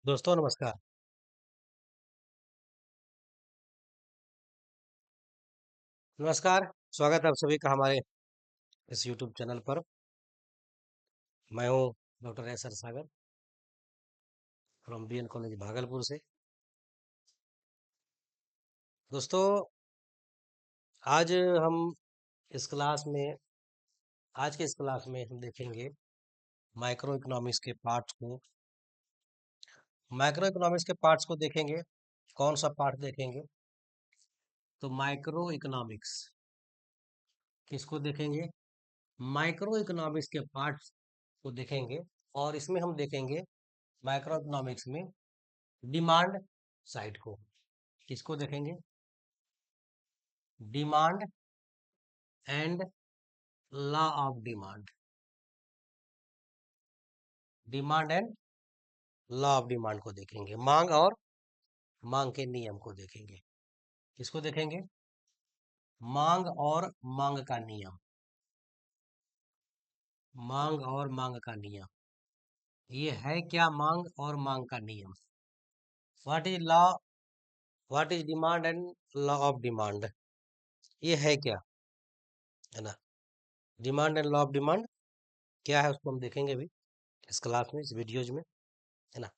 दोस्तों नमस्कार। नमस्कार, स्वागत है आप सभी का हमारे इस यूट्यूब चैनल पर। मैं हूं doctor S R Sagar from BN college Bhagalpur से। दोस्तों, आज हम इस क्लास में आज के इस क्लास में हम देखेंगे माइक्रो इकोनॉमिक्स के पार्ट्स को। माइक्रो इकोनॉमिक्स के पार्ट्स को देखेंगे। कौन सा पार्ट देखेंगे? तो माइक्रो इकोनॉमिक्स किसको देखेंगे? माइक्रो इकोनॉमिक्स के पार्ट्स को देखेंगे। और इसमें हम देखेंगे माइक्रो इकोनॉमिक्स में डिमांड साइड को। किसको देखेंगे? Demand and law of demand. Demand and law of demand को देखेंगे। मांग और मांग के नियम को देखेंगे। किसको देखेंगे? मांग और मांग का नियम। मांग और मांग का नियम, ये है क्या? मांग और मांग का नियम। What is law, what is demand and law of demand, ये है क्या, है ना? Demand and law of demand क्या है उसको हम देखेंगे अभी इस क्लास में, इस वीडियोज में, है ना?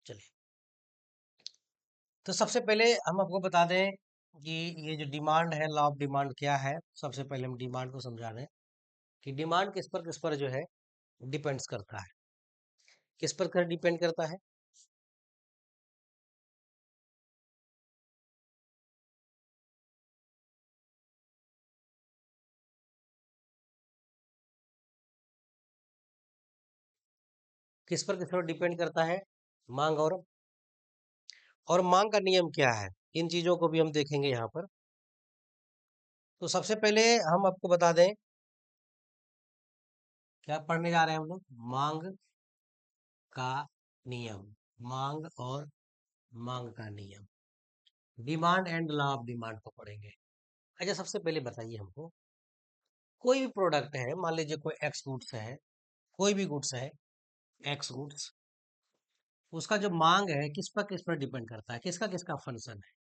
चलिए, तो सबसे पहले हम आपको बता दें कि ये जो डिमांड है, लॉ ऑफ डिमांड क्या है। सबसे पहले हम डिमांड को समझा दें कि डिमांड किस पर जो है डिपेंड्स करता है। किस पर डिपेंड करता है? किस पर डिपेंड करता है? मांग और मांग का नियम क्या है, इन चीजों को भी हम देखेंगे यहाँ पर। तो सबसे पहले हम आपको बता दें, क्या पढ़ने जा रहे हैं हम लोग? मांग का नियम। मांग और मांग का नियम, demand and law of demand को पढ़ेंगे। अच्छा, सबसे पहले बताइए हमको, कोई भी प्रोडक्ट है, मान लीजिए कोई एक्स गुड्स है, कोई भी गुड्स है, एक्स गुड्स, उसका जो मांग है किस पर डिपेंड करता है? किसका किसका फंक्शन है,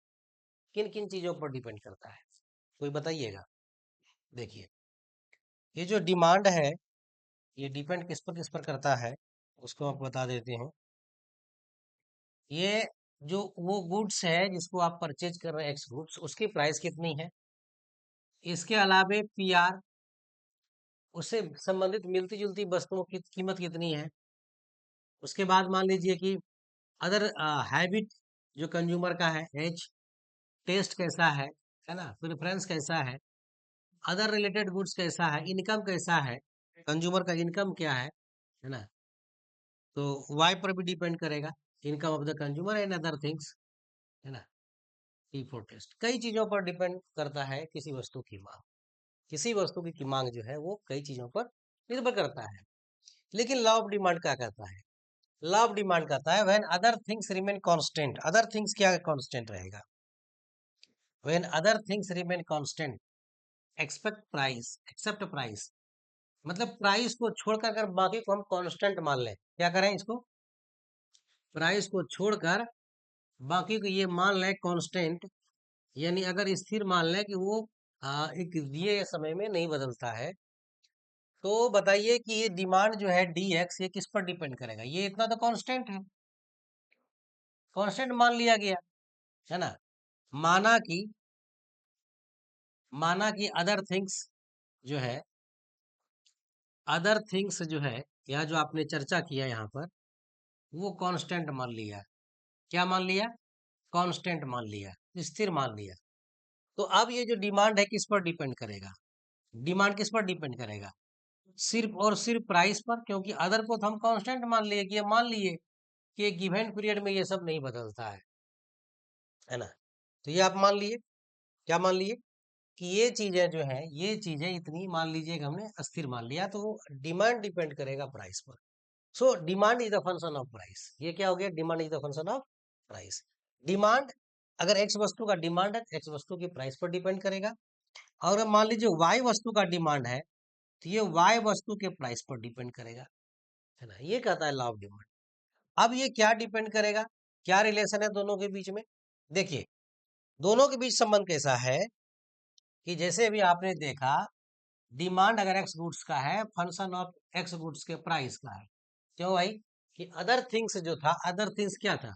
किन किन चीजों पर डिपेंड करता है? कोई बताइएगा। देखिए, ये जो डिमांड है, ये डिपेंड किस पर करता है, उसको आप बता देते हैं। ये जो वो गुड्स है जिसको आप परचेज कर रहे हैं, एक्स गुड्स, उसकी प्राइस कितनी है। इसके अलावे पीआर, उससे संबंधित मिलती जुलती वस्तुओं की कीमत कितनी है। उसके बाद मान लीजिए कि अदर हैबिट जो कंज्यूमर का है, एज, टेस्ट कैसा है ना, प्रेफरेंस कैसा है, अदर रिलेटेड गुड्स कैसा है, इनकम कैसा है, कंज्यूमर का इनकम क्या है ना। तो वाई पर भी डिपेंड करेगा, income of the consumer and other things, है ना। टी फॉर टेस्ट, कई चीजों पर डिपेंड करता है किसी वस्तु की मांग। किसी वस्तु की मांग जो है वो कई चीजों पर निर्भर करता है। लेकिन लॉ ऑफ डिमांड क्या कहता है? लॉ ऑफ डिमांड कहता है when other things remain constant. Other things क्या कांस्टेंट रहेगा? When other things remain constant, except price, मतलब प्राइस को छोड़कर अगर बाकी को हम कांस्टेंट मान लें, क्या करें इसको? प्राइस को छोड़कर बाकी को ये मान लें कांस्टेंट, यानी अगर स्थिर मान लें कि वो एक दिए समय में नहीं बदलता है, तो बताइए कि ये डिमांड जो है डी एक्स, ये किस पर डिपेंड करेगा? ये इतना तो कांस्टेंट है, कांस्टेंट मान लिया गया, है ना। माना कि अदर थिंग्स जो है, अदर थिंग्स जो है, या जो आपने चर्चा किया यहाँ पर, वो कांस्टेंट मान लिया। क्या मान लिया? कांस्टेंट मान लिया, स्थिर मान लिया। तो अब ये जो डिमांड है किस पर डिपेंड करेगा? डिमांड किस पर डिपेंड करेगा? सिर्फ और सिर्फ प्राइस पर, क्योंकि अदर को तो हम कांस्टेंट मान लिए, कि ये मान लिए कि एक गिवन पीरियड में ये सब नहीं बदलता है ना। तो ये आप मान लिए, क्या मान लिए? कि ये चीजें जो है, ये चीजें इतनी मान लीजिए कि हमने अस्थिर मान लिया, तो वो डिमांड डिपेंड करेगा प्राइस पर। So demand is the function of price. ये क्या हो गया? Demand is the function of price. Demand, अगर एक्स वस्तु का डिमांड है, एक्स वस्तु की प्राइस पर डिपेंड करेगा। और अगर मान लीजिए वाई वस्तु का डिमांड है, तो ये वाई वस्तु के प्राइस पर डिपेंड करेगा, है ना। ये कहता है लॉ ऑफ डिमांड। अब ये क्या डिपेंड करेगा, क्या रिलेशन है दोनों के बीच में? देखिए, दोनों के बीच संबंध कैसा है कि जैसे अभी आपने देखा, डिमांड अगर एक्स गुड्स का है, फंक्शन ऑफ एक्स गुड्स के प्राइस का है। क्यों भाई? कि अदर थिंग्स जो था, अदर थिंग्स क्या था?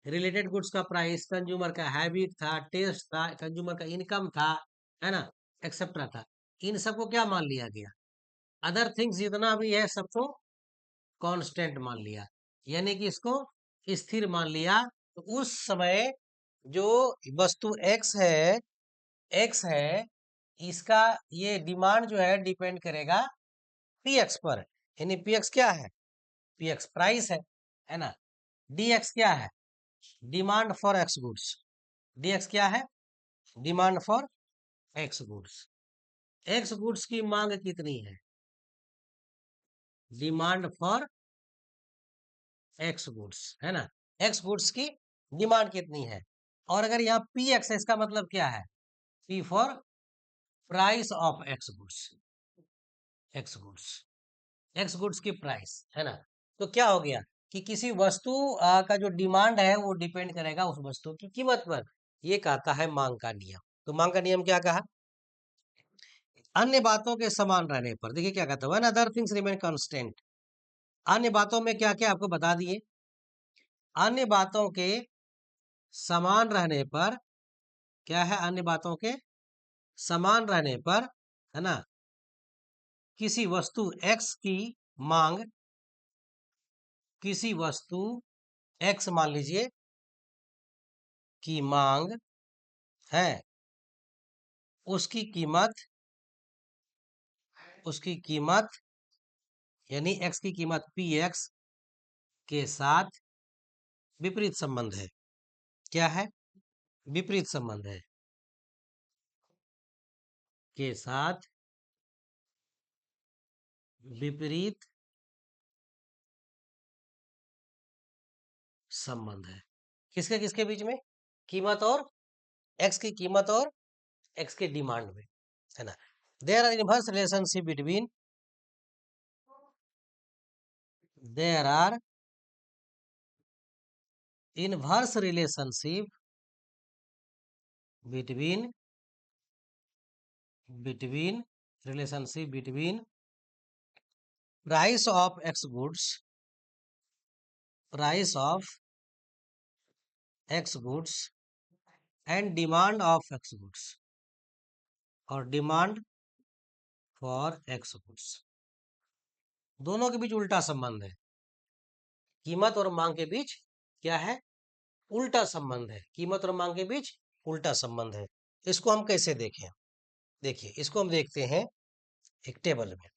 रिलेटेड गुड्स का प्राइस, कंज्यूमर का हैबिट था, टेस्ट था, कंज्यूमर का इनकम था, है ना, एक्सेट्रा था। इन सबको क्या मान लिया गया? अदर थिंग्स जितना भी है सबको कांस्टेंट मान लिया, यानी कि इसको स्थिर मान लिया। तो उस समय जो वस्तु एक्स है, इसका ये डिमांड जो है डिपेंड करेगा पी एक्स पर। यानी पी एक्स क्या है? पी एक्स प्राइस है ना। डी एक्स क्या है? Demand for X goods. D x क्या है? Demand for X goods. X goods की मांग कितनी है? डिमांड फॉर एक्स गुड्स, है ना। एक्स गुड्स की डिमांड कितनी है? और अगर यहाँ पी एक्स है, इसका मतलब क्या है? P for price of X goods. X goods, x goods की प्राइस, है ना। तो क्या हो गया कि किसी वस्तु का जो डिमांड है वो डिपेंड करेगा उस वस्तु की कीमत पर। ये कहता है मांग का नियम। तो मांग का नियम क्या कहा? अन्य बातों के समान रहने पर, देखिए क्या कहता है, when other things remain constant. अन्य बातों में क्या क्या आपको बता दिए। अन्य बातों के समान रहने पर, क्या है? अन्य बातों के समान रहने पर, है ना, किसी वस्तु एक्स की मांग, किसी वस्तु एक्स मान लीजिए की मांग है, उसकी कीमत यानी एक्स की कीमत पी एक्स के साथ विपरीत संबंध है। क्या है? विपरीत संबंध है, के साथ विपरीत संबंध है। किसके किसके बीच में? कीमत और एक्स की कीमत और एक्स के डिमांड में, है ना। There are inverse relationship between, there are inverse relationship between, between relationship between price of X goods, price of X goods and demand of X goods, और डिमांड फॉर एक्स गुड्स। दोनों के बीच उल्टा संबंध है। कीमत और मांग के बीच क्या है? उल्टा संबंध है। कीमत और मांग के बीच उल्टा संबंध है। इसको हम कैसे देखें? देखिए, इसको हम देखते हैं एक टेबल में।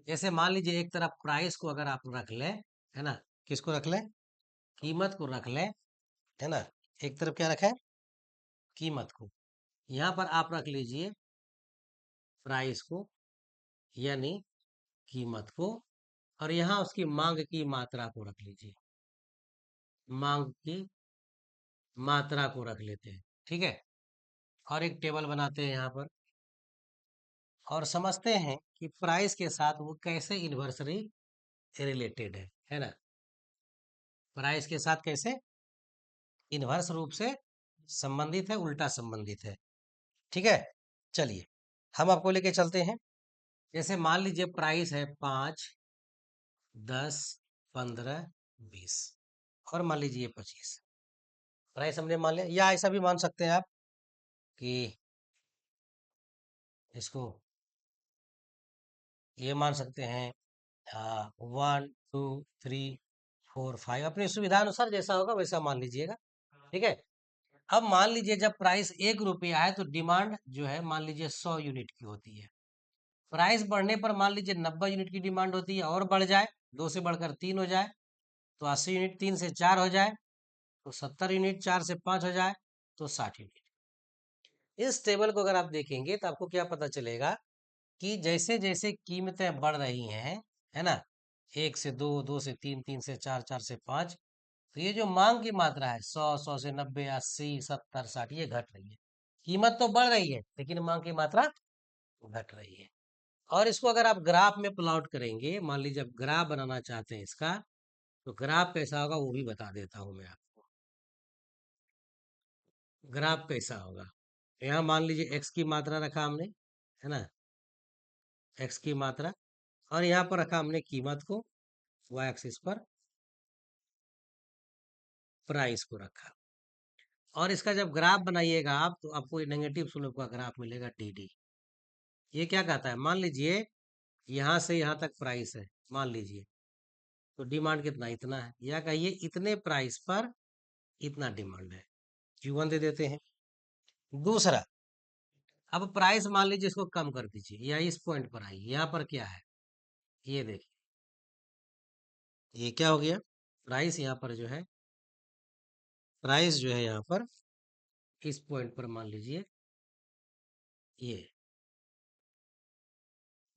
जैसे मान लीजिए एक तरफ प्राइस को अगर आप रख लें, है ना, किसको रख लें? कीमत को रख लें, है ना। एक तरफ क्या रखा है? कीमत को। यहाँ पर आप रख लीजिए प्राइस को, यानी कीमत को, और यहाँ उसकी मांग की मात्रा को रख लीजिए। मांग की मात्रा को रख लेते हैं, ठीक है। और एक टेबल बनाते हैं यहाँ पर, और समझते हैं कि प्राइस के साथ वो कैसे इन्वर्सली रिलेटेड है ना। प्राइस के साथ कैसे इन्वर्स रूप से संबंधित है, उल्टा संबंधित है, ठीक है। चलिए, हम आपको लेके चलते हैं। जैसे मान लीजिए प्राइस है 5, 10, 15, 20, और मान लीजिए 25। प्राइस हमने मान लिया, या ऐसा भी मान सकते हैं आप कि इसको ये मान सकते हैं 1, 2, 3, 4, 5, अपनी सुविधा अनुसार जैसा होगा वैसा मान लीजिएगा, ठीक है। अब मान लीजिए जब प्राइस 1 रुपया है तो डिमांड जो है मान लीजिए 100 यूनिट की होती है। प्राइस बढ़ने पर मान लीजिए 90 यूनिट की डिमांड होती है, और बढ़ जाए, 2 से बढ़कर 3 हो जाए तो 80 यूनिट, 3 से 4 हो जाए तो 70 यूनिट, 4 से 5 हो जाए तो 60 यूनिट। इस टेबल को अगर आप देखेंगे तो आपको क्या पता चलेगा कि जैसे जैसे कीमतें बढ़ रही हैं, है ना, 1 से 2, 2 से 3, 3 से 4, 4 से 5, तो ये जो मांग की मात्रा है 100, 100 से 90, 80, 70, 60, ये घट रही है। कीमत तो बढ़ रही है लेकिन मांग की मात्रा घट रही है। और इसको अगर आप ग्राफ में प्लॉट करेंगे, मान लीजिए आप ग्राफ बनाना चाहते हैं इसका, तो ग्राफ कैसा होगा वो भी बता देता हूं मैं आपको। ग्राफ कैसा होगा, यहाँ मान लीजिए एक्स की मात्रा रखा हमने, है ना, एक्स की मात्रा, और यहाँ पर रखा हमने कीमत को, वाई एक्सिस पर प्राइस को रखा। और इसका जब ग्राफ बनाइएगा आप, तो आपको नेगेटिव स्लोप का ग्राफ मिलेगा डी डी। ये क्या कहता है, मान लीजिए यहाँ से यहाँ तक प्राइस है, मान लीजिए, तो डिमांड कितना, इतना है, या कहिए इतने प्राइस पर इतना डिमांड है, Q1 दे देते हैं। दूसरा, अब प्राइस मान लीजिए इसको कम कर दीजिए, या इस पॉइंट पर आइए, यहाँ पर क्या है, ये देखिए, ये क्या हो गया, प्राइस यहाँ पर जो है, प्राइस जो है यहाँ पर इस पॉइंट पर मान लीजिए, ये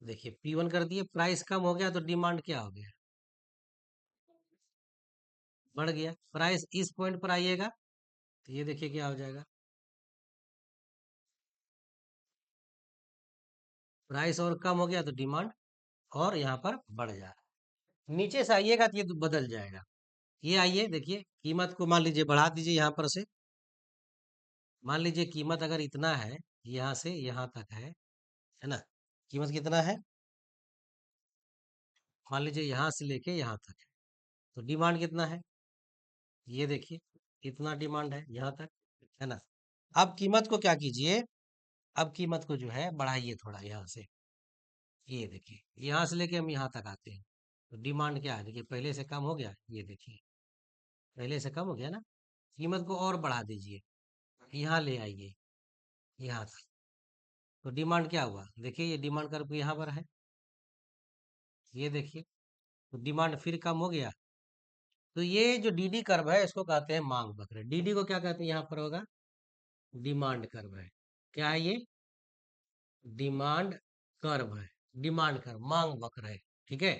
देखिए P1 कर दिए, प्राइस कम हो गया तो डिमांड क्या हो गया, बढ़ गया। प्राइस इस पॉइंट पर आइएगा तो ये देखिए क्या हो जाएगा, प्राइस और कम हो गया तो डिमांड और यहाँ पर बढ़ जा रहा है। नीचे से आइएगा तो ये तो बदल जाएगा। ये आइए देखिए, कीमत को मान लीजिए बढ़ा दीजिए, यहाँ पर से मान लीजिए कीमत अगर इतना है, यहाँ से यहाँ तक है ना, कीमत कितना है, मान लीजिए यहाँ से लेके यहाँ तक है, तो डिमांड कितना है, ये देखिए इतना डिमांड है यहाँ तक, है ना। अब कीमत को क्या कीजिए, अब कीमत को जो है बढ़ाइए थोड़ा यहाँ से, ये देखिए यहाँ से लेके हम यहाँ तक आते हैं, तो डिमांड क्या है, देखिए पहले से कम हो गया, ये देखिए पहले से कम हो गया ना। कीमत को और बढ़ा दीजिए, यहाँ ले आइए यहाँ तक, तो डिमांड क्या हुआ, देखिए ये डिमांड कर्व यहाँ पर है, ये देखिए, तो डिमांड फिर कम हो गया। तो ये जो डी डी कर्व है इसको कहते हैं मांग वक्र। डी डी को क्या कहते हैं, यहाँ पर होगा डिमांड कर्व है। क्या है ये, डिमांड कर्व है, डिमांड कर्व मांग वक्र है, ठीक है।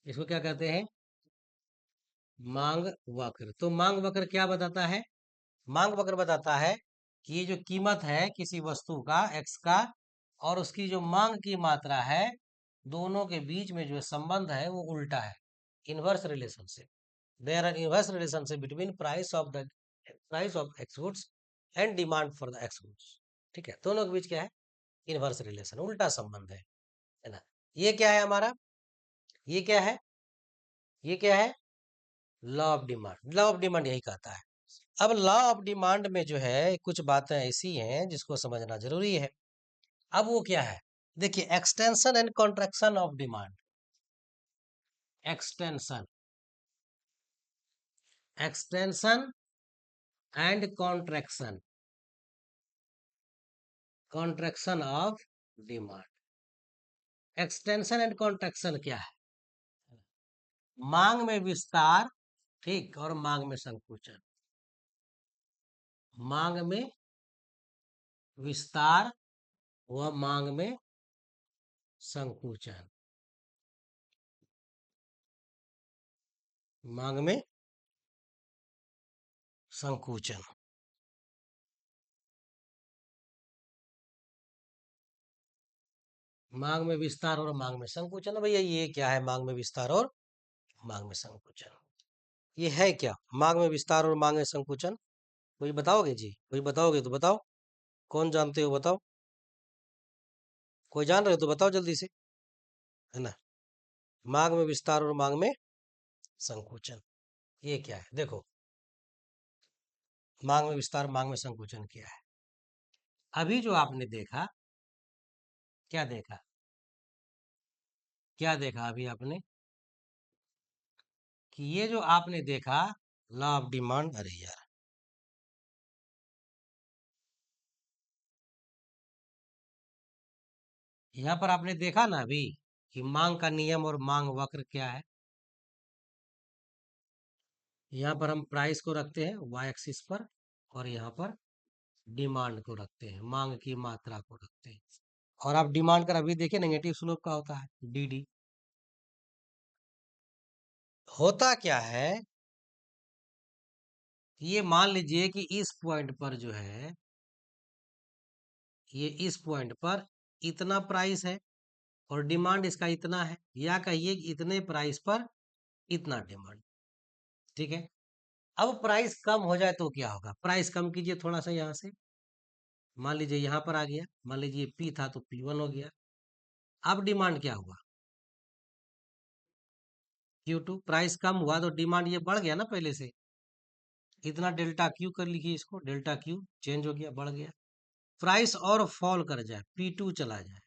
इसको क्या कहते हैं, मांग वक्र। तो मांग वक्र क्या बताता है, मांग वक्र बताता है कि ये जो कीमत है किसी वस्तु का एक्स का, और उसकी जो मांग की मात्रा है, दोनों के बीच में जो संबंध है वो उल्टा है, inverse relationship. There are inverse relationship between price of X goods and demand for the X goods, ठीक है। दोनों के बीच क्या है, इनवर्स रिलेशन, उल्टा संबंध है ना। ये क्या है हमारा, ये क्या है, ये क्या है, law of demand. Law of demand यही कहता है। अब लॉ ऑफ डिमांड में जो है कुछ बातें ऐसी हैं जिसको समझना जरूरी है। अब वो क्या है, देखिए extension and contraction of demand. Extension, extension and contraction, contraction of demand. Extension and contraction क्या है, मांग में विस्तार, ठीक, और मांग में संकुचन। मांग में विस्तार व मांग में संकुचन। मांग में संकुचन, मांग में विस्तार और मांग में संकुचन। भैया ये क्या है, मांग में विस्तार और मांग में संकुचन, ये है क्या, मांग में विस्तार और मांग में संकुचन। कोई बताओगे जी, कोई बताओगे तो बताओ, कौन जानते हो बताओ, कोई जान रहे हो तो बताओ जल्दी से, है ना। मांग में विस्तार और मांग में संकुचन, ये क्या है, देखो मांग में विस्तार मांग में संकुचन क्या है। अभी जो आपने देखा, क्या देखा, क्या देखा अभी आपने, कि ये जो आपने देखा लॉ ऑफ डिमांड, अरे यार, यहाँ पर आपने देखा ना अभी कि मांग का नियम और मांग वक्र क्या है। यहाँ पर हम प्राइस को रखते हैं वाई एक्सिस पर, और यहाँ पर डिमांड को रखते हैं, मांग की मात्रा को रखते हैं। और आप डिमांड कर अभी देखिए नेगेटिव स्लोप का होता है, डी डी। होता क्या है, ये मान लीजिए कि इस पॉइंट पर जो है, ये इस पॉइंट पर इतना प्राइस है और डिमांड इसका इतना है, या कहिए कि इतने प्राइस पर इतना डिमांड। ठीक है। अब प्राइस कम हो जाए तो क्या होगा? प्राइस कम कीजिए थोड़ा सा यहाँ से। मान लीजिए यहाँ पर आ गया, मान लीजिए पी था तो P1 हो गया। अब डिमांड क्या हुआ? Q2। प्राइस कम हुआ तो डिमांड ये बढ़ गया ना पहले से। इतना डेल्टा क्यू कर लीजिए इसको, डेल्टा क्यू चेंज हो गया, बढ़ गया। प्राइस और फॉल कर जाए, P2 चला जाए,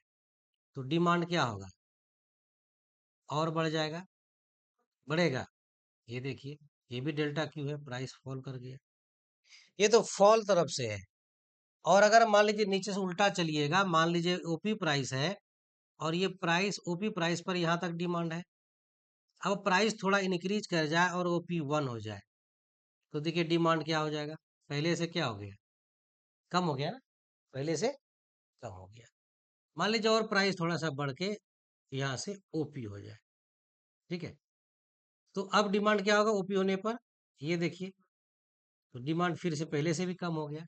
तो डिमांड क्या होगा? और बढ़ जाएगा, बढ़ेगा। ये देखिए, ये भी डेल्टा क्यू है, प्राइस फॉल कर गया। ये तो फॉल तरफ से है। और अगर मान लीजिए नीचे से उल्टा चलिएगा, मान लीजिए ओपी प्राइस है और ये प्राइस ओपी प्राइस पर यहाँ तक डिमांड है। अब प्राइस थोड़ा इंक्रीज कर जाए और OP1 हो जाए, तो देखिए डिमांड क्या हो जाएगा? पहले से क्या हो गया? कम हो गया ना, पहले से कम हो गया। मान लीजिए और प्राइस थोड़ा सा बढ़ के यहाँ से ओपी हो जाए, ठीक है। तो अब डिमांड क्या होगा ओपी होने पर? ये देखिए, तो डिमांड फिर से पहले से भी कम हो गया।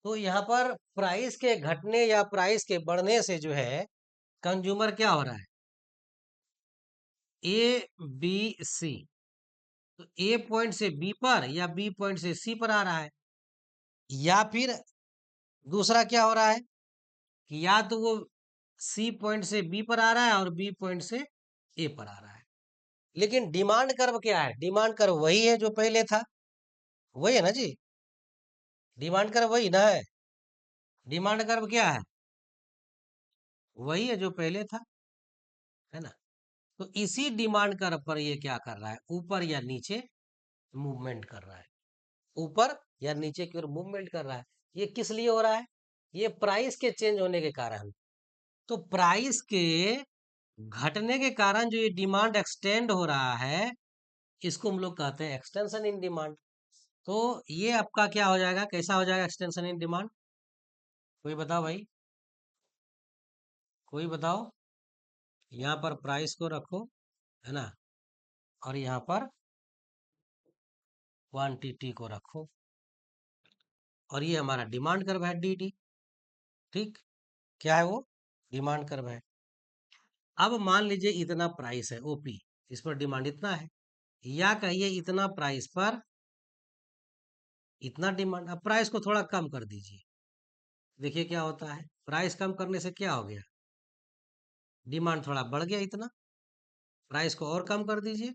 तो यहाँ पर प्राइस के घटने या प्राइस के बढ़ने से जो है कंज्यूमर क्या हो रहा है? ए बी सी, तो ए पॉइंट से बी पर या बी पॉइंट से सी पर आ रहा है, या फिर दूसरा क्या हो रहा है कि या तो वो सी पॉइंट से बी पर आ रहा है और बी पॉइंट से ए पर आ रहा है। लेकिन डिमांड कर्व क्या है? डिमांड कर्व वही है जो पहले था, वही है ना जी। डिमांड कर्व वही ना है। डिमांड कर्व क्या है? वही है जो पहले था, है ना। तो इसी डिमांड कर्व पर ये क्या कर रहा है? ऊपर या नीचे मूवमेंट कर रहा है, ऊपर या नीचे की ओर मूवमेंट कर रहा है। ये किस लिए हो रहा है? ये प्राइस के चेंज होने के कारण। तो प्राइस के घटने के कारण जो ये डिमांड एक्सटेंड हो रहा है, इसको हम लोग कहते हैं एक्सटेंशन इन डिमांड। तो ये आपका क्या हो जाएगा? कैसा हो जाएगा एक्सटेंशन इन डिमांड? कोई बताओ भाई, कोई बताओ। यहाँ पर प्राइस को रखो, है ना, और यहाँ पर क्वांटिटी को रखो, और ये हमारा डिमांड कर्व है डी। ठीक, क्या है वो? डिमांड कर्व है। अब मान लीजिए इतना प्राइस है ओपी, इस पर डिमांड इतना है, या कहिए इतना प्राइस पर इतना डिमांड। अब प्राइस को थोड़ा कम कर दीजिए, देखिए क्या होता है। प्राइस कम करने से क्या हो गया? डिमांड थोड़ा बढ़ गया इतना। प्राइस को और कम कर दीजिए,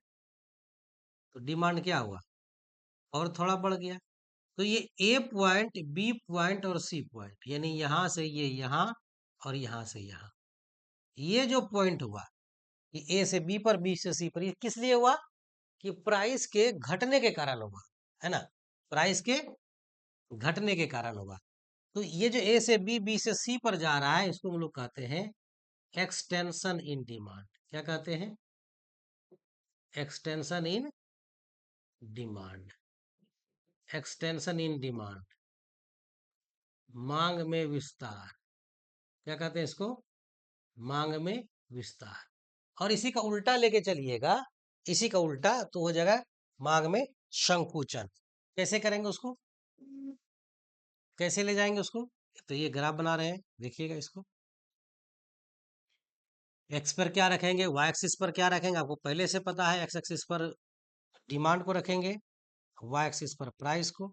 तो डिमांड क्या हुआ? और थोड़ा बढ़ गया। तो ये ए पॉइंट, बी पॉइंट और सी पॉइंट, यानी यहां से ये यहाँ और यहां से यहाँ, ये जो पॉइंट हुआ कि ए से बी पर, बी से सी पर, ये किस लिए हुआ? कि प्राइस के घटने के कारण हुआ, है ना। प्राइस के घटने के कारण होगा। तो ये जो ए से बी, बी से सी पर जा रहा है, इसको हम लोग कहते हैं एक्सटेंशन इन डिमांड। क्या कहते हैं? Extension in demand. Extension in demand, मांग में विस्तार। क्या कहते हैं इसको? मांग में विस्तार। और इसी का उल्टा लेके चलिएगा, इसी का उल्टा तो हो जाएगा मांग में संकुचन। कैसे करेंगे उसको? कैसे ले जाएंगे उसको? तो ये ग्राफ बना रहे हैं, देखिएगा इसको। एक्स पर क्या रखेंगे, वाई एक्सिस पर क्या रखेंगे, आपको पहले से पता है। एक्स एक्सिस पर डिमांड को रखेंगे, वाई एक्सिस पर प्राइस को।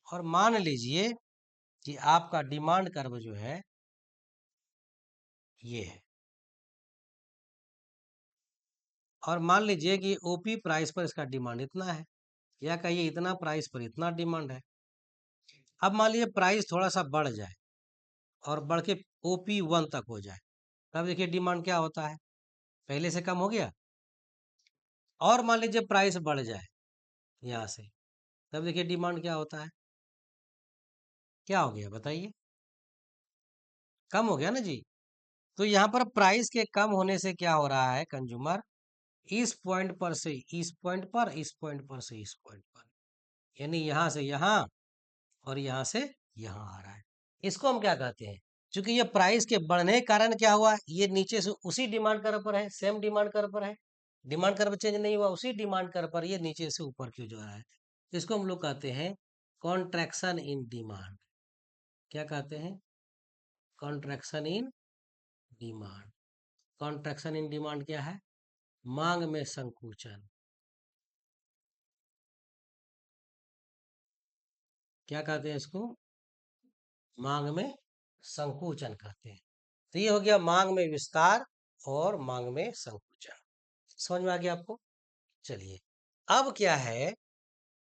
और मान लीजिए कि आपका डिमांड कर्व जो है ये है, और मान लीजिए कि ओपी प्राइस पर इसका डिमांड इतना है, या कहिए इतना प्राइस पर इतना डिमांड है। अब मान लीजिए प्राइस थोड़ा सा बढ़ जाए और बढ़ के OP1 तक हो जाए, तब देखिए डिमांड क्या होता है? पहले से कम हो गया। और मान लीजिए प्राइस बढ़ जाए यहाँ से, तब देखिए डिमांड क्या होता है? क्या हो गया बताइए? कम हो गया ना जी। तो यहाँ पर प्राइस के कम होने से क्या हो रहा है? कंज्यूमर इस पॉइंट पर से इस पॉइंट पर, इस पॉइंट पर से इस पॉइंट पर, यानी यहाँ से यहाँ और यहाँ से यहाँ आ रहा है। इसको हम क्या कहते हैं? क्योंकि ये प्राइस के बढ़ने के कारण क्या हुआ, ये नीचे से उसी डिमांड कर्व पर है, सेम डिमांड कर्व पर है, डिमांड कर्व चेंज नहीं हुआ, उसी डिमांड कर्व पर ये नीचे से ऊपर क्यों जा रहा है। इसको हम लोग कहते हैं कॉन्ट्रैक्शन इन डिमांड। क्या कहते हैं? Contraction in demand. Contraction in demand क्या है? मांग में संकुचन। क्या कहते हैं इसको? मांग में संकुचन कहते हैं। तो ये हो गया मांग में विस्तार और मांग में संकुचन। समझ में आ गया आपको? चलिए, अब क्या है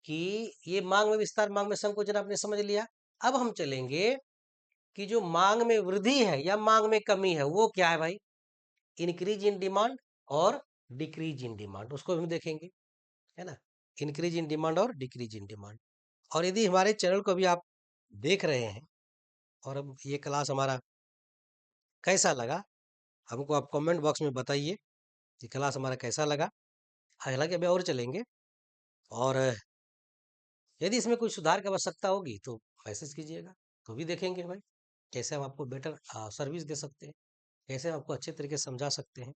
कि ये मांग में विस्तार मांग में संकुचन आपने समझ लिया। अब हम चलेंगे कि जो मांग में वृद्धि है या मांग में कमी है वो क्या है भाई? इंक्रीज इन डिमांड और डिक्रीज इन डिमांड, उसको भी हम देखेंगे, है ना। इंक्रीज इन डिमांड और डिक्रीज इन डिमांड। और यदि हमारे चैनल को भी आप देख रहे हैं और अब ये क्लास हमारा कैसा लगा, हमको आप कमेंट बॉक्स में बताइए कि क्लास हमारा कैसा लगा। हालांकि अभी और चलेंगे, और यदि इसमें कोई सुधार की आवश्यकता होगी तो मैसेज कीजिएगा, तो भी देखेंगे भाई कैसे हम आपको बेटर सर्विस दे सकते हैं, कैसे हम आपको अच्छे तरीके से समझा सकते हैं।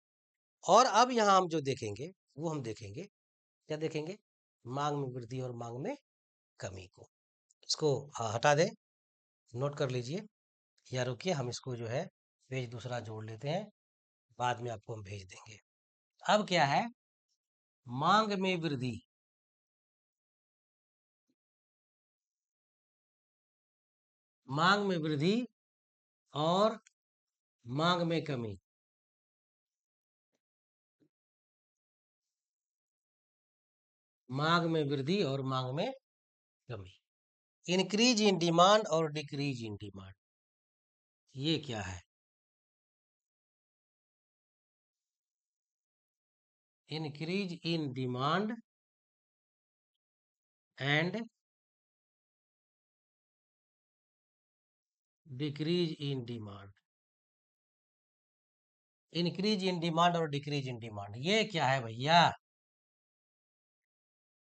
और अब यहाँ हम जो देखेंगे वो हम देखेंगे, क्या देखेंगे? मांग में वृद्धि और मांग में कमी को। इसको हटा दें, नोट कर लीजिए, या रुकिए हम इसको जो है पेज दूसरा जोड़ लेते हैं, बाद में आपको हम भेज देंगे। अब क्या है? मांग में वृद्धि, मांग में वृद्धि और मांग में कमी। मांग में वृद्धि और मांग में कमी, इंक्रीज इन डिमांड और डिक्रीज इन डिमांड, ये क्या है? Increase in demand and decrease in demand. Increase in demand और डिक्रीज इन डिमांड, ये क्या है भैया?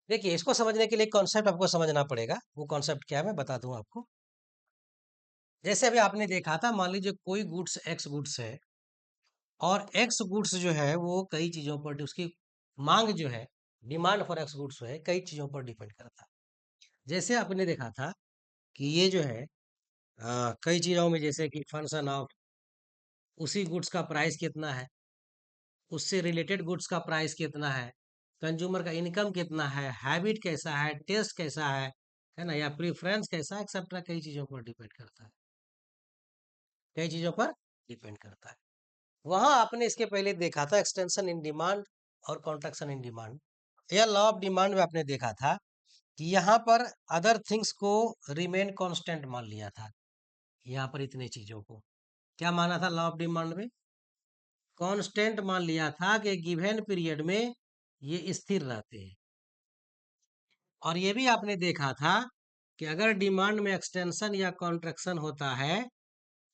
देखिए, इसको समझने के लिए कॉन्सेप्ट आपको समझना पड़ेगा। वो कॉन्सेप्ट क्या है मैं बता दूं आपको। जैसे अभी आपने देखा था, मान लीजिए कोई गुड्स एक्स गुड्स है, और एक्स गुड्स जो है वो कई चीजों पर उसकी मांग जो है, डिमांड फॉर एक्स गुड्स है, कई चीजों पर डिपेंड करता है। जैसे आपने देखा था कि ये जो है कई चीजों में, जैसे कि फंक्शन ऑफ उसी गुड्स का प्राइस कितना है, उससे रिलेटेड गुड्स का प्राइस कितना है, कंज्यूमर का इनकम कितना है, हैबिट कैसा है, टेस्ट कैसा है ना, या प्रेफरेंस कैसा है, एक्सेट्रा, कई चीजों पर डिपेंड करता है, कई चीजों पर डिपेंड करता है। वहां आपने इसके पहले देखा था एक्सटेंशन इन डिमांड और कॉन्ट्रैक्शन इन डिमांड, या लॉ ऑफ डिमांड में आपने देखा था कि यहाँ पर अदर थिंग्स को रिमेन कांस्टेंट मान लिया था। यहाँ पर इतने चीजों को क्या माना था लॉ ऑफ डिमांड में? कांस्टेंट मान लिया था कि गिवन पीरियड में ये स्थिर रहते हैं। और ये भी आपने देखा था कि अगर डिमांड में एक्सटेंशन या कॉन्ट्रैक्शन होता है,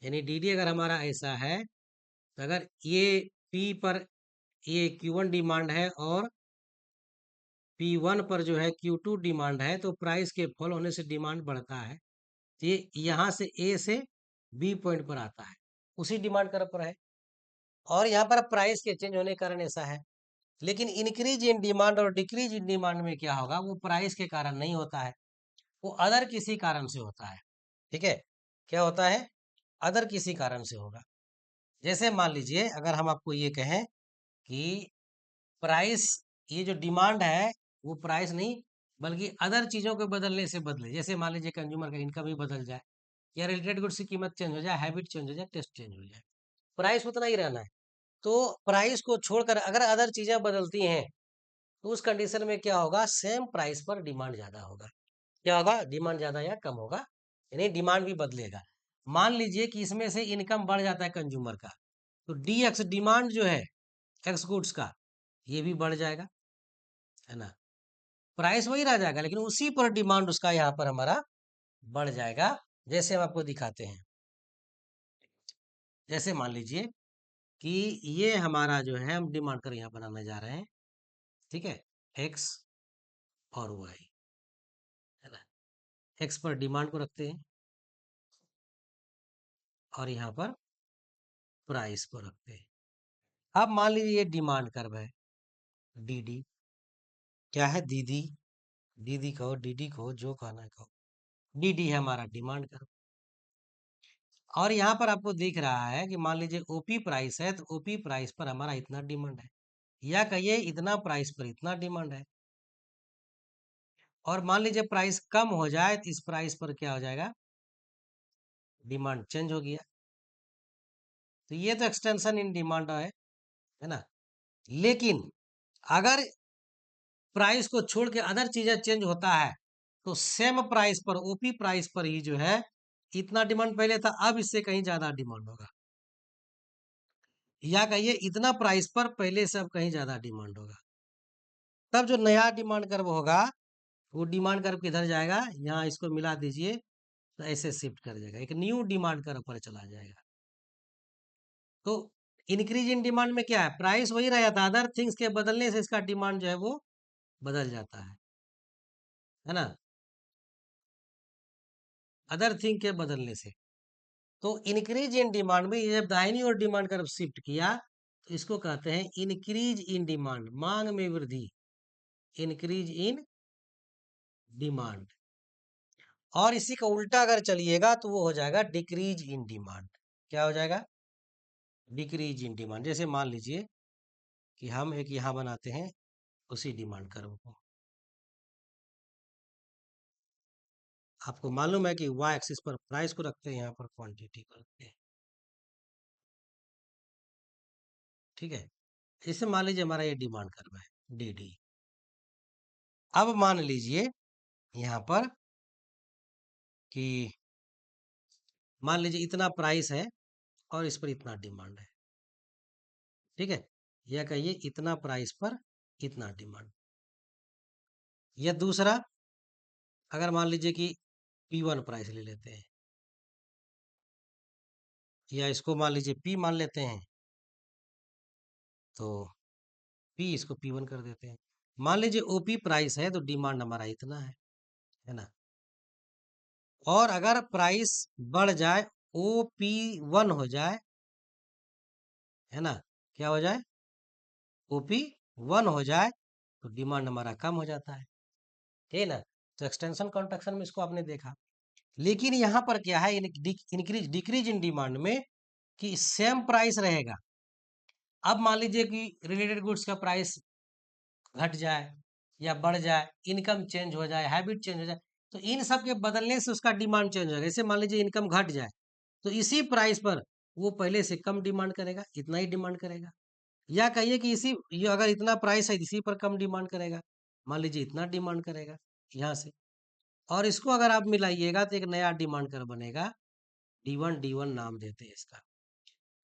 यानी डीडी अगर हमारा ऐसा है, तो अगर ये पी पर ये Q1 डिमांड है और P1 पर जो है Q2 डिमांड है, तो प्राइस के फॉल होने से डिमांड बढ़ता है। तो ये यहाँ से ए से बी पॉइंट पर आता है, उसी डिमांड कर पर है। और यहाँ पर प्राइस के चेंज होने के कारण ऐसा है। लेकिन इंक्रीज इन डिमांड और डिक्रीज इन डिमांड में क्या होगा? वो प्राइस के कारण नहीं होता है, वो अदर किसी कारण से होता है। ठीक है, क्या होता है? अदर किसी कारण से होगा। जैसे मान लीजिए अगर हम आपको ये कहें कि प्राइस, ये जो डिमांड है वो प्राइस नहीं बल्कि अदर चीजों के बदलने से बदले, जैसे मान लीजिए कंज्यूमर का इनकम ही बदल जाए, या रिलेटेड गुड्स की कीमत चेंज हो जाए, हैबिट चेंज हो जाए, टेस्ट चेंज हो जाए, प्राइस उतना ही रहना है। तो प्राइस को छोड़कर अगर अदर चीजें बदलती हैं, तो उस कंडीशन में क्या होगा? सेम प्राइस पर डिमांड ज्यादा होगा। क्या होगा? डिमांड ज्यादा या कम होगा, यानी डिमांड भी बदलेगा। मान लीजिए कि इसमें से इनकम बढ़ जाता है कंज्यूमर का, तो डी एक्स डिमांड जो है एक्स गुड्स का, ये भी बढ़ जाएगा, है ना। प्राइस वही रह जाएगा लेकिन उसी पर डिमांड उसका यहाँ पर हमारा बढ़ जाएगा। जैसे हम आपको दिखाते हैं, जैसे मान लीजिए कि ये हमारा जो है हम डिमांड कर यहाँ बनाने जा रहे हैं, ठीक है, एक्स और वाई, है ना। एक्स पर डिमांड को रखते हैं और यहाँ पर प्राइस को रखते हैं। अब मान लीजिए ये डिमांड कर्व है, डी डी, क्या है? दीदी, दीदी कहो, डीडी कहो, जो कहना है कहो, डी डी है हमारा डिमांड कर्व। और यहाँ पर आपको दिख रहा है कि मान लीजिए ओपी प्राइस है, तो ओपी प्राइस पर हमारा इतना डिमांड है, या कहिए इतना प्राइस पर इतना डिमांड है। और मान लीजिए प्राइस कम हो जाए तो इस प्राइस पर क्या हो जाएगा, डिमांड चेंज हो गया। तो ये तो एक्सटेंशन इन डिमांड है ना। लेकिन अगर प्राइस को छोड़ के अदर चीजें चेंज होता है तो सेम प्राइस पर, ओपी प्राइस पर ही जो है इतना डिमांड पहले था, अब इससे कहीं ज्यादा डिमांड होगा, या कहिए इतना प्राइस पर पहले से अब कहीं ज्यादा डिमांड होगा। तब जो नया डिमांड कर्व होगा वो डिमांड कर्व किधर जाएगा, यहाँ इसको मिला दीजिए तो ऐसे शिफ्ट कर जाएगा, एक न्यू डिमांड कर्व पर चला जाएगा। तो इंक्रीज इन डिमांड में क्या है, प्राइस वही रह जाता है, अदर थिंग्स के बदलने से इसका डिमांड जो है वो बदल जाता है ना, अदर थिंग के बदलने से। तो इंक्रीज इन डिमांड में ये जब दाहिनी ओर डिमांड कर्व शिफ्ट किया तो इसको कहते हैं इंक्रीज इन डिमांड, मांग में वृद्धि, इंक्रीज इन डिमांड। और इसी का उल्टा अगर चलिएगा तो वो हो जाएगा डिक्रीज इन डिमांड। क्या हो जाएगा, डिक्रीज इन डिमांड। जैसे मान लीजिए कि हम एक यहाँ बनाते हैं उसी डिमांड कर्व को, आपको मालूम है कि वाई एक्सिस पर प्राइस को रखते हैं, यहाँ पर क्वांटिटी को रखते हैं, ठीक है। इसे मान लीजिए हमारा ये डिमांड कर्व है डी डी। अब मान लीजिए यहाँ पर कि मान लीजिए इतना प्राइस है और इस पर इतना डिमांड है, ठीक है, या कहिए इतना प्राइस पर इतना डिमांड। या दूसरा, अगर मान लीजिए कि P1 प्राइस ले लेते हैं, या इसको मान लीजिए P मान लेते हैं, तो P इसको P1 कर देते हैं। मान लीजिए OP प्राइस है तो डिमांड हमारा इतना है ना। और अगर प्राइस बढ़ जाए, OP1 हो जाए, है ना, क्या हो जाए, OP1 हो जाए तो डिमांड हमारा कम हो जाता है, ठीक है ना। तो एक्सटेंशन कॉन्ट्रैक्शन में इसको आपने देखा। लेकिन यहाँ पर क्या है, इंक्रीज डिक्रीज इन डिमांड में कि सेम प्राइस रहेगा। अब मान लीजिए कि रिलेटेड गुड्स का प्राइस घट जाए या बढ़ जाए, इनकम चेंज हो जाए, हैबिट चेंज हो जाए, तो इन सब के बदलने से उसका डिमांड चेंज होगा। जैसे मान लीजिए इनकम घट जाए तो इसी प्राइस पर वो पहले से कम डिमांड करेगा, इतना ही डिमांड करेगा। या कहिए कि इसी, ये अगर इतना प्राइस है इसी पर कम डिमांड करेगा, मान लीजिए इतना डिमांड करेगा यहाँ से। और इसको अगर आप मिलाइएगा तो एक नया डिमांड कर बनेगा, D1 नाम देते हैं इसका।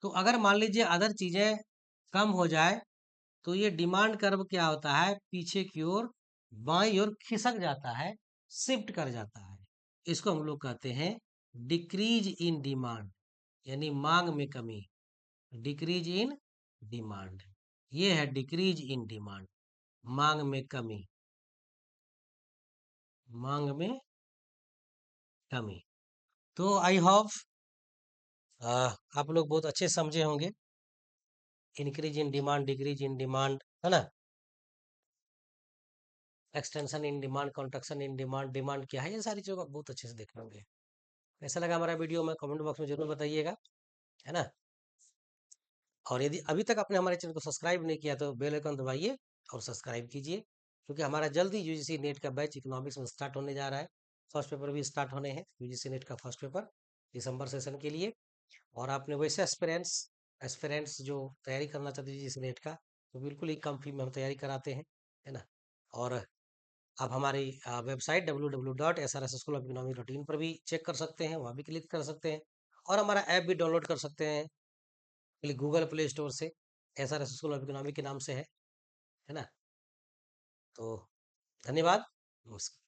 तो अगर मान लीजिए अदर चीजें कम हो जाए तो ये डिमांड कर्व क्या होता है, पीछे की ओर बाईं ओर खिसक जाता है, शिफ्ट कर जाता है। इसको हम लोग कहते हैं डिक्रीज इन डिमांड, यानी मांग में कमी, डिक्रीज इन डिमांड। ये है डिक्रीज इन डिमांड, मांग में कमी, मांग में कमी। तो आई होप आप लोग बहुत अच्छे समझे होंगे, increase in demand, decrease in demand, है ना, extension in demand, contraction in demand, demand क्या है, ये सारी चीज़ों को बहुत अच्छे से देख लोगे। कैसा लगा हमारा वीडियो में कमेंट बॉक्स में जरूर बताइएगा, है ना। और यदि अभी तक आपने हमारे चैनल को सब्सक्राइब नहीं किया तो बेल आइकन दबाइए और सब्सक्राइब कीजिए, क्योंकि हमारा जल्दी यूजीसी नेट का बैच इकोनॉमिक्स में स्टार्ट होने जा रहा है। फर्स्ट पेपर भी स्टार्ट होने हैं, यूजीसी नेट का फर्स्ट पेपर दिसंबर सेशन के लिए। और आपने वैसे एस्पिरेंट्स एस्पिरेंट्स जो तैयारी करना चाहते हैं यूजीसी नेट का, तो बिल्कुल ही कम फी में हम तैयारी कराते हैं, है ना। और आप हमारी वेबसाइट www.srsschoolofeconomics.in पर भी चेक कर सकते हैं, वहाँ भी क्लिक कर सकते हैं। और हमारा ऐप भी डाउनलोड कर सकते हैं गूगल प्ले स्टोर से, SRS स्कूल ऑफ इकोनॉमिक के नाम से है ना। तो धन्यवाद, नमस्कार।